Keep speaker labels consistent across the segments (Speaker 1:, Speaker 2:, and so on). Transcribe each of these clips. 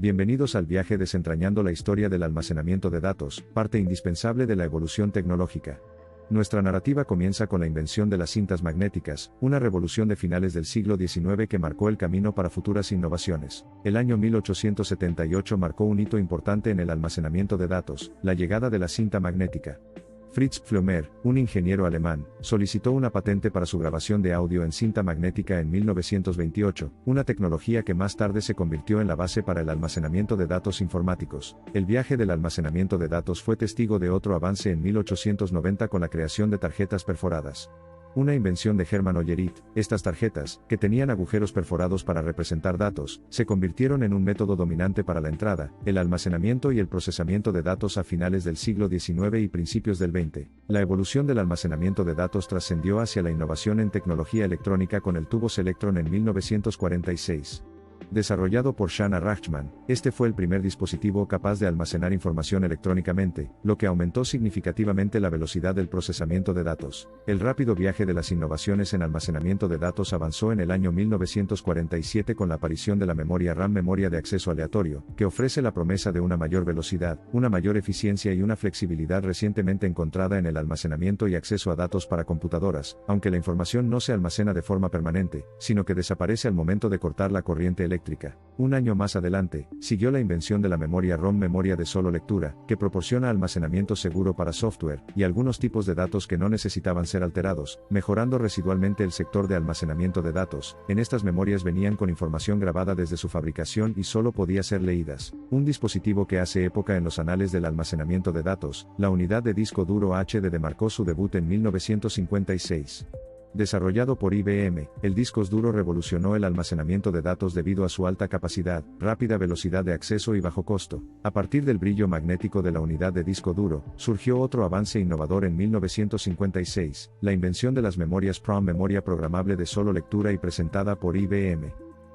Speaker 1: Bienvenidos al viaje desentrañando la historia del almacenamiento de datos, parte indispensable de la evolución tecnológica. Nuestra narrativa comienza con la invención de las cintas magnéticas, una revolución de finales del siglo XIX que marcó el camino para futuras innovaciones. El año 1878 marcó un hito importante en el almacenamiento de datos, la llegada de la cinta magnética. Fritz Pfleumer, un ingeniero alemán, solicitó una patente para su grabación de audio en cinta magnética en 1928, una tecnología que más tarde se convirtió en la base para el almacenamiento de datos informáticos. El viaje del almacenamiento de datos fue testigo de otro avance en 1890 con la creación de tarjetas perforadas. Una invención de Hermann Ollerith, estas tarjetas, que tenían agujeros perforados para representar datos, se convirtieron en un método dominante para la entrada, el almacenamiento y el procesamiento de datos a finales del siglo XIX y principios del XX. La evolución del almacenamiento de datos trascendió hacia la innovación en tecnología electrónica con el tubo Selectron en 1946. Desarrollado por Shanna Rachman, este fue el primer dispositivo capaz de almacenar información electrónicamente, lo que aumentó significativamente la velocidad del procesamiento de datos. El rápido viaje de las innovaciones en almacenamiento de datos avanzó en el año 1947 con la aparición de la memoria RAM, memoria de acceso aleatorio, que ofrece la promesa de una mayor velocidad, una mayor eficiencia y una flexibilidad recientemente encontrada en el almacenamiento y acceso a datos para computadoras, aunque la información no se almacena de forma permanente, sino que desaparece al momento de cortar la corriente eléctrica. Un año más adelante, siguió la invención de la memoria ROM, memoria de solo lectura, que proporciona almacenamiento seguro para software y algunos tipos de datos que no necesitaban ser alterados, mejorando residualmente el sector de almacenamiento de datos. En estas memorias venían con información grabada desde su fabricación y solo podía ser leídas. Un dispositivo que hace época en los anales del almacenamiento de datos, la unidad de disco duro HDD marcó su debut en 1956. Desarrollado por IBM, el disco duro revolucionó el almacenamiento de datos debido a su alta capacidad, rápida velocidad de acceso y bajo costo. A partir del brillo magnético de la unidad de disco duro, surgió otro avance innovador en 1956, la invención de las memorias PROM, memoria programable de solo lectura y presentada por IBM.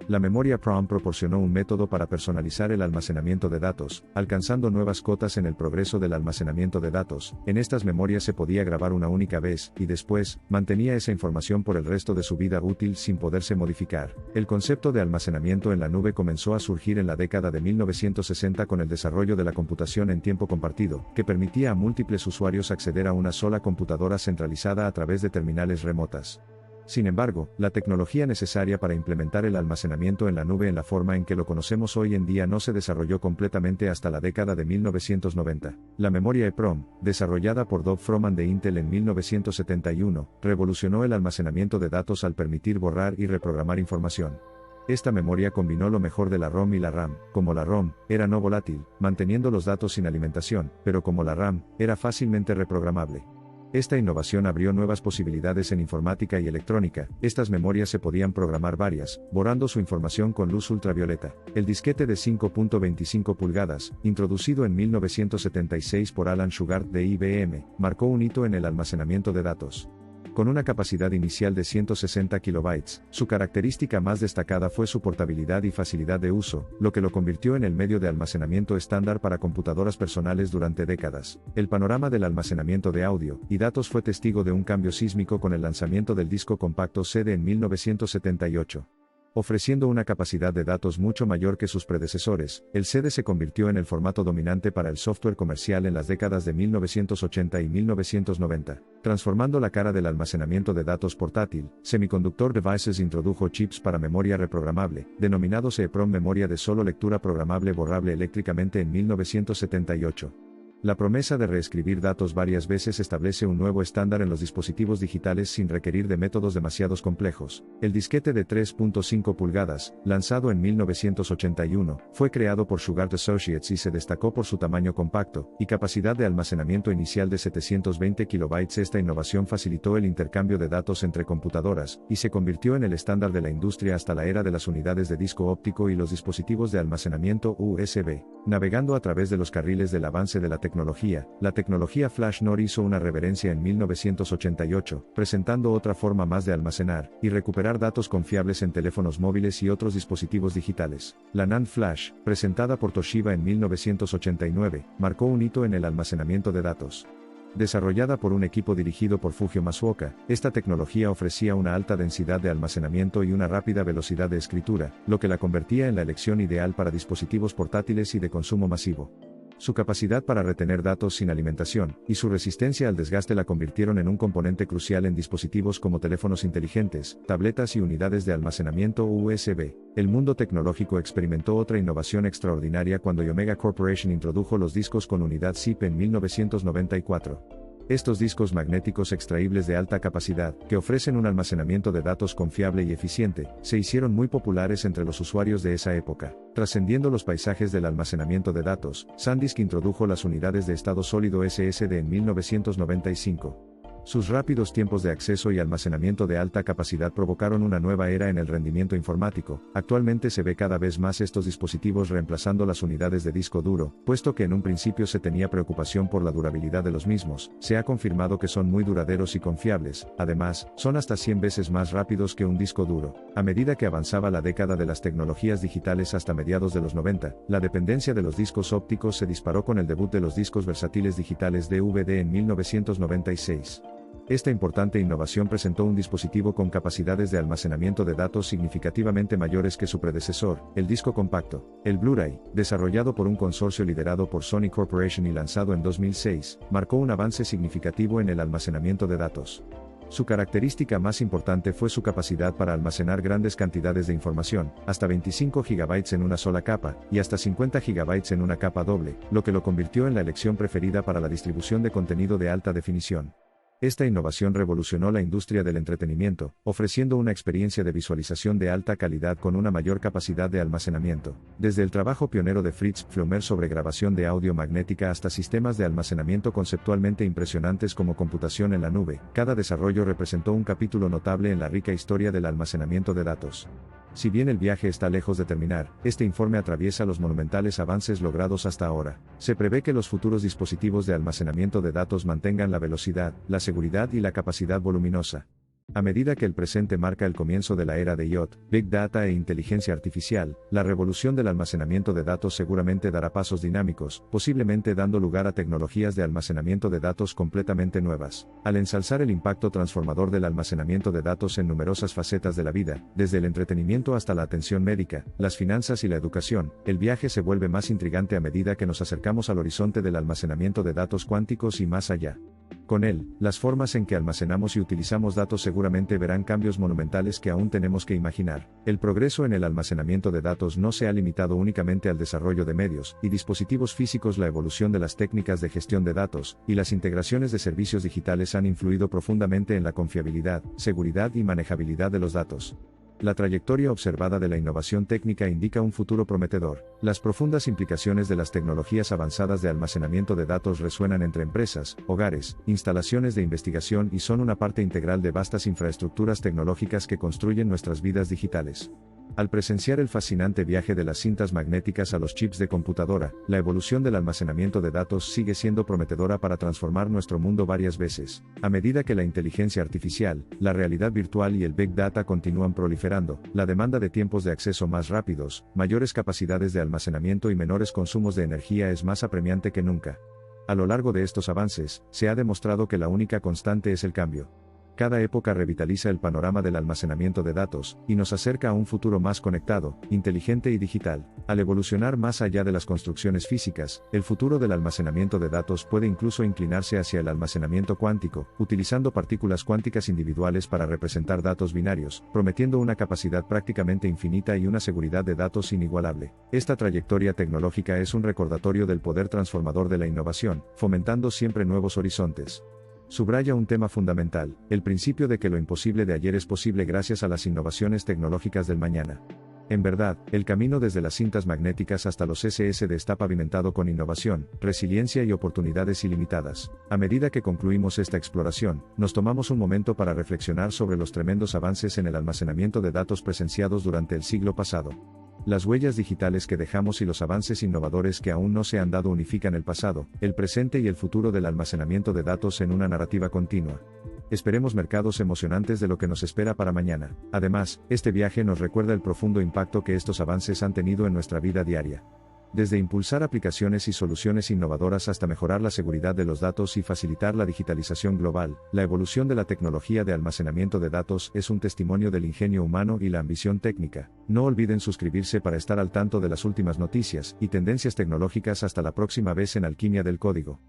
Speaker 1: La memoria PROM proporcionó un método para personalizar el almacenamiento de datos, alcanzando nuevas cotas en el progreso del almacenamiento de datos. En estas memorias se podía grabar una única vez, y después, mantenía esa información por el resto de su vida útil sin poderse modificar. El concepto de almacenamiento en la nube comenzó a surgir en la década de 1960 con el desarrollo de la computación en tiempo compartido, que permitía a múltiples usuarios acceder a una sola computadora centralizada a través de terminales remotas. Sin embargo, la tecnología necesaria para implementar el almacenamiento en la nube en la forma en que lo conocemos hoy en día no se desarrolló completamente hasta la década de 1990. La memoria EEPROM, desarrollada por Dov Froman de Intel en 1971, revolucionó el almacenamiento de datos al permitir borrar y reprogramar información. Esta memoria combinó lo mejor de la ROM y la RAM. Como la ROM era no volátil, manteniendo los datos sin alimentación, pero como la RAM era fácilmente reprogramable. Esta innovación abrió nuevas posibilidades en informática y electrónica. Estas memorias se podían programar varias, borrando su información con luz ultravioleta. El disquete de 5.25 pulgadas, introducido en 1976 por Alan Shugart de IBM, marcó un hito en el almacenamiento de datos. Con una capacidad inicial de 160 kilobytes, su característica más destacada fue su portabilidad y facilidad de uso, lo que lo convirtió en el medio de almacenamiento estándar para computadoras personales durante décadas. El panorama del almacenamiento de audio y datos fue testigo de un cambio sísmico con el lanzamiento del disco compacto CD en 1978. Ofreciendo una capacidad de datos mucho mayor que sus predecesores, el CD se convirtió en el formato dominante para el software comercial en las décadas de 1980 y 1990. Transformando la cara del almacenamiento de datos portátil, Semiconductor Devices introdujo chips para memoria reprogramable, denominados EEPROM, memoria de solo lectura programable borrable eléctricamente en 1978. La promesa de reescribir datos varias veces establece un nuevo estándar en los dispositivos digitales sin requerir de métodos demasiado complejos. El disquete de 3.5 pulgadas, lanzado en 1981, fue creado por Shugart Associates y se destacó por su tamaño compacto y capacidad de almacenamiento inicial de 720 kilobytes. Esta innovación facilitó el intercambio de datos entre computadoras y se convirtió en el estándar de la industria hasta la era de las unidades de disco óptico y los dispositivos de almacenamiento USB. Navegando a través de los carriles del avance de la tecnología Flash NOR hizo una reverencia en 1988, presentando otra forma más de almacenar y recuperar datos confiables en teléfonos móviles y otros dispositivos digitales. La NAND Flash, presentada por Toshiba en 1989, marcó un hito en el almacenamiento de datos. Desarrollada por un equipo dirigido por Fujio Masuoka, esta tecnología ofrecía una alta densidad de almacenamiento y una rápida velocidad de escritura, lo que la convertía en la elección ideal para dispositivos portátiles y de consumo masivo. Su capacidad para retener datos sin alimentación, y su resistencia al desgaste la convirtieron en un componente crucial en dispositivos como teléfonos inteligentes, tabletas y unidades de almacenamiento USB. El mundo tecnológico experimentó otra innovación extraordinaria cuando Omega Corporation introdujo los discos con unidad SIP en 1994. Estos discos magnéticos extraíbles de alta capacidad, que ofrecen un almacenamiento de datos confiable y eficiente, se hicieron muy populares entre los usuarios de esa época. Trascendiendo los paisajes del almacenamiento de datos, SanDisk introdujo las unidades de estado sólido SSD en 1995. Sus rápidos tiempos de acceso y almacenamiento de alta capacidad provocaron una nueva era en el rendimiento informático. Actualmente se ve cada vez más estos dispositivos reemplazando las unidades de disco duro, puesto que en un principio se tenía preocupación por la durabilidad de los mismos. Se ha confirmado que son muy duraderos y confiables, además, son hasta 100 veces más rápidos que un disco duro. A medida que avanzaba la década de las tecnologías digitales hasta mediados de los 90, la dependencia de los discos ópticos se disparó con el debut de los discos versátiles digitales DVD en 1996. Esta importante innovación presentó un dispositivo con capacidades de almacenamiento de datos significativamente mayores que su predecesor, el disco compacto. El Blu-ray, desarrollado por un consorcio liderado por Sony Corporation y lanzado en 2006, marcó un avance significativo en el almacenamiento de datos. Su característica más importante fue su capacidad para almacenar grandes cantidades de información, hasta 25 GB en una sola capa, y hasta 50 GB en una capa doble, lo que lo convirtió en la elección preferida para la distribución de contenido de alta definición. Esta innovación revolucionó la industria del entretenimiento, ofreciendo una experiencia de visualización de alta calidad con una mayor capacidad de almacenamiento. Desde el trabajo pionero de Fritz Pfleumer sobre grabación de audio magnética hasta sistemas de almacenamiento conceptualmente impresionantes como computación en la nube, cada desarrollo representó un capítulo notable en la rica historia del almacenamiento de datos. Si bien el viaje está lejos de terminar, este informe atraviesa los monumentales avances logrados hasta ahora. Se prevé que los futuros dispositivos de almacenamiento de datos mantengan la velocidad, la seguridad y la capacidad voluminosa. A medida que el presente marca el comienzo de la era de IoT, Big Data e inteligencia artificial, la revolución del almacenamiento de datos seguramente dará pasos dinámicos, posiblemente dando lugar a tecnologías de almacenamiento de datos completamente nuevas. Al ensalzar el impacto transformador del almacenamiento de datos en numerosas facetas de la vida, desde el entretenimiento hasta la atención médica, las finanzas y la educación, el viaje se vuelve más intrigante a medida que nos acercamos al horizonte del almacenamiento de datos cuánticos y más allá. Con él, las formas en que almacenamos y utilizamos datos seguramente verán cambios monumentales que aún tenemos que imaginar. El progreso en el almacenamiento de datos no se ha limitado únicamente al desarrollo de medios y dispositivos físicos. La evolución de las técnicas de gestión de datos y las integraciones de servicios digitales han influido profundamente en la confiabilidad, seguridad y manejabilidad de los datos. La trayectoria observada de la innovación técnica indica un futuro prometedor. Las profundas implicaciones de las tecnologías avanzadas de almacenamiento de datos resuenan entre empresas, hogares, instalaciones de investigación y son una parte integral de vastas infraestructuras tecnológicas que construyen nuestras vidas digitales. Al presenciar el fascinante viaje de las cintas magnéticas a los chips de computadora, la evolución del almacenamiento de datos sigue siendo prometedora para transformar nuestro mundo varias veces. A medida que la inteligencia artificial, la realidad virtual y el Big Data continúan proliferando, la demanda de tiempos de acceso más rápidos, mayores capacidades de almacenamiento y menores consumos de energía es más apremiante que nunca. A lo largo de estos avances, se ha demostrado que la única constante es el cambio. Cada época revitaliza el panorama del almacenamiento de datos, y nos acerca a un futuro más conectado, inteligente y digital. Al evolucionar más allá de las construcciones físicas, el futuro del almacenamiento de datos puede incluso inclinarse hacia el almacenamiento cuántico, utilizando partículas cuánticas individuales para representar datos binarios, prometiendo una capacidad prácticamente infinita y una seguridad de datos inigualable. Esta trayectoria tecnológica es un recordatorio del poder transformador de la innovación, fomentando siempre nuevos horizontes. Subraya un tema fundamental, el principio de que lo imposible de ayer es posible gracias a las innovaciones tecnológicas del mañana. En verdad, el camino desde las cintas magnéticas hasta los SSD está pavimentado con innovación, resiliencia y oportunidades ilimitadas. A medida que concluimos esta exploración, nos tomamos un momento para reflexionar sobre los tremendos avances en el almacenamiento de datos presenciados durante el siglo pasado. Las huellas digitales que dejamos y los avances innovadores que aún no se han dado unifican el pasado, el presente y el futuro del almacenamiento de datos en una narrativa continua. Esperemos mercados emocionantes de lo que nos espera para mañana. Además, este viaje nos recuerda el profundo impacto que estos avances han tenido en nuestra vida diaria. Desde impulsar aplicaciones y soluciones innovadoras hasta mejorar la seguridad de los datos y facilitar la digitalización global, la evolución de la tecnología de almacenamiento de datos es un testimonio del ingenio humano y la ambición técnica. No olviden suscribirse para estar al tanto de las últimas noticias y tendencias tecnológicas. Hasta la próxima vez en Alquimia del Código.